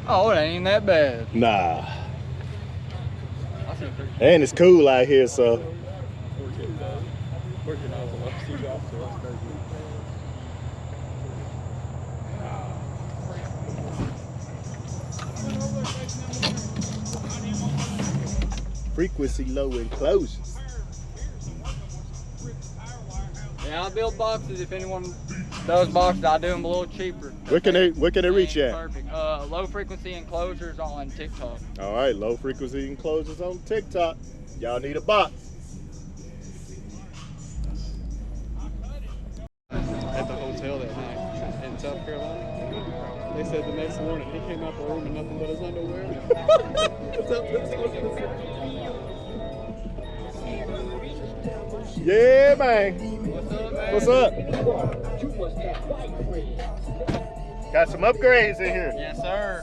Oh, it ain't even that bad. Nah. And it's cool out here, so. Frequency low enclosures. Yeah, I'll build boxes if anyone does boxes. I'll do them a little cheaper. Where can they reach at? Perfect. Low frequency enclosures on TikTok. All right, low frequency enclosures on TikTok. Y'all need a box. At the hotel that night in South Carolina. They said the next morning he came out the room in nothing but his underwear. Yeah, man. What's up? Got some upgrades in here. Yes, sir.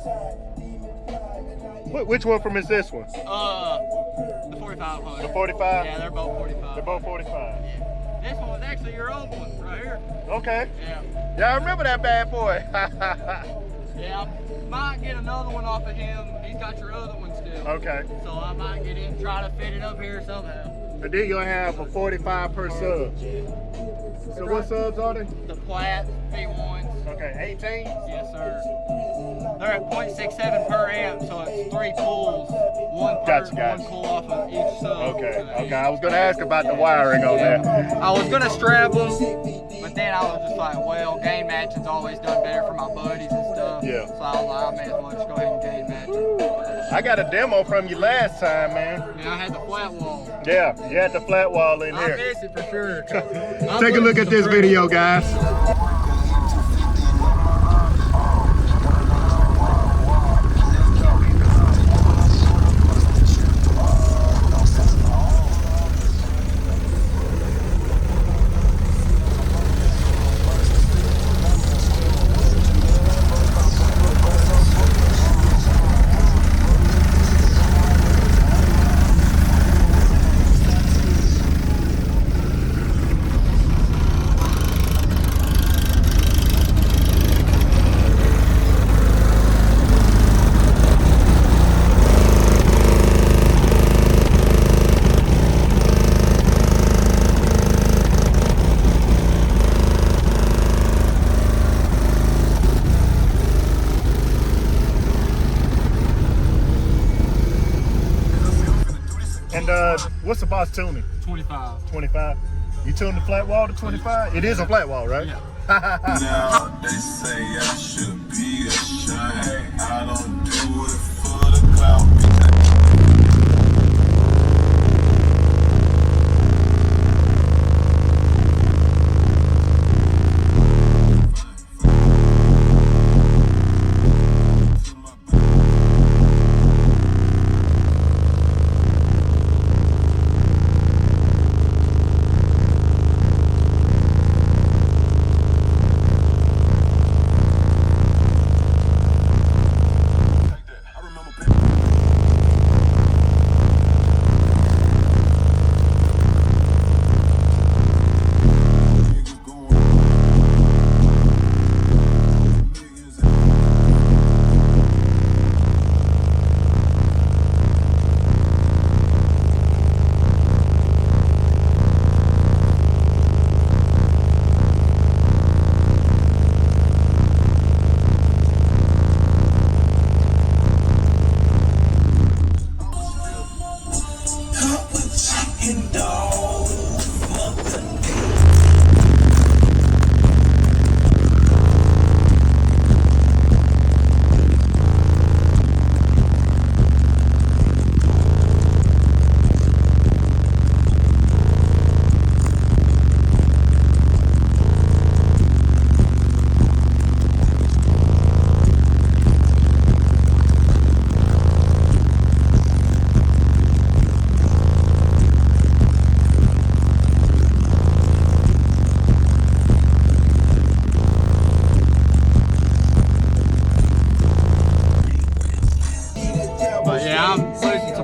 Which one from is this one? The 4500. The 45? Yeah, they're both 45. They're both 45. Yeah. This one was actually your old one right here. Okay. Yeah. Yeah, I remember that bad boy. Yeah, I might get another one off of him. He's got your other one still. Okay. So I might get in, try to fit it up here somehow. And then you'll have a 45 per sub. So what subs are they? The Platt V1s. Okay, 18? Yes, sir. They're at 0.67 per amp, so it's 3 pulls. One pull off of each sub. Okay, I was going to ask about the wiring on that. I was going to strap them, but then I was just like, well, gain matching's always done better for my buddies and stuff. Yeah. So I was like, I may as well just go ahead and gain match. I got a demo from you last time, man. Yeah, I had the flat wall. Yeah, you had the flat wall in here. I miss it for sure. Take a look at this video, guys. And what's the boss tuning? 25. 25. You tuned the flat wall to 25? It is a flat wall, right? Yeah. Now they say I should be ashamed. I don't do it for the clout.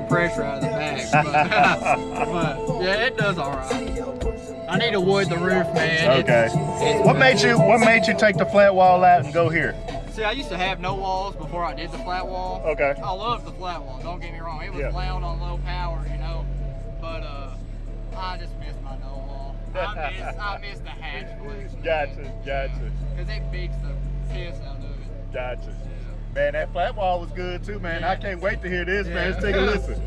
pressure out of the bag. But yeah, it does all right. I need to wood the roof, man. Okay. What made you take the flat wall out and go here? See, I used to have no walls before I did the flat wall. Okay. I loved the flat wall, don't get me wrong. It was Yeah. loud on low power, you know. But I just miss my no wall. I miss the hatch flex. Gotcha. Because it beats the piss out of it. Gotcha. Man, that flat wall was good too, man. I can't wait to hear this, man. Let's take a listen.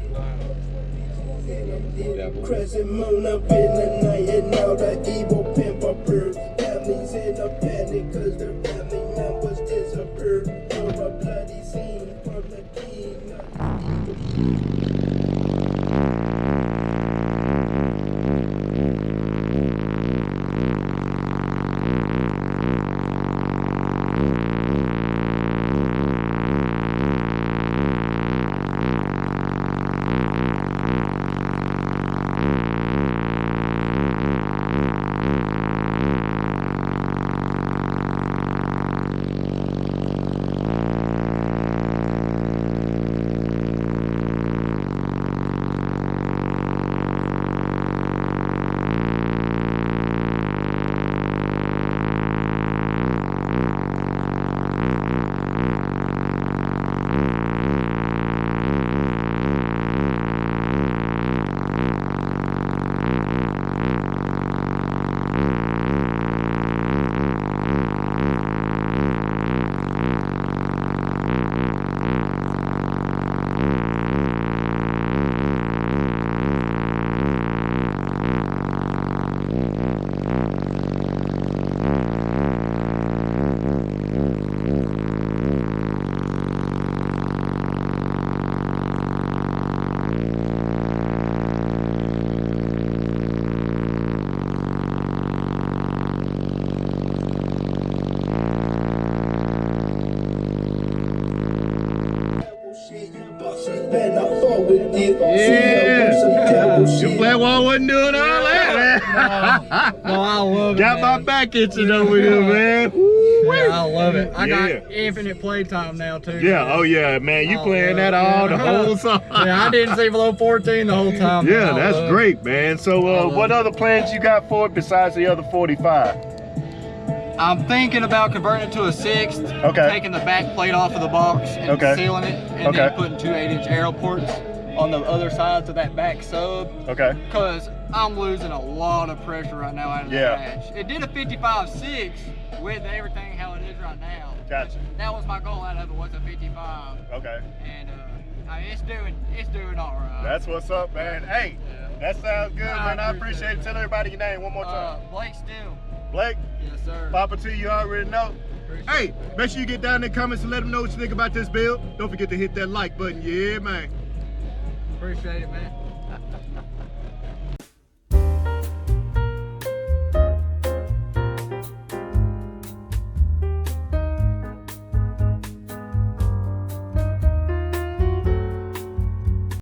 Crescent moon up in the night, and now the evil pimp appeared. Families in a panic, cause their family members disappeared. For a bloody scene from the king. Yeah. Your flat wall wasn't doing all that, man. No, I love it. Got my man. back itching over here, man. Yeah, I love it. I Yeah. got infinite playtime now too. Yeah, oh yeah, man. You I playing love that it, all the yeah. whole song. Yeah, I didn't see below 14 the whole time. man. Yeah, I that's love it. great, man. So love what it. other plans you got for it besides the other 45? I'm thinking about converting it to a 6th. Okay. Taking the back plate off of the box and Okay. sealing it, and Okay. then putting 2 8-inch aero ports on the other sides of that back sub. Okay. Because I'm losing a lot of pressure right now out of Yeah. the hatch. It did a 55.6 with everything how it is right now. Gotcha. That was my goal out of it, was a 55. Okay. And it's doing all right. That's what's up, man. Hey, that sounds good, man. I appreciate it. Tell everybody your name one more time. Blake Still. Blake, Yes, sir. Poppa T, you already know. Appreciate Hey, make sure you get down in the comments and let them know what you think about this build. Don't forget to hit that like button. Yeah, man. Appreciate it, man.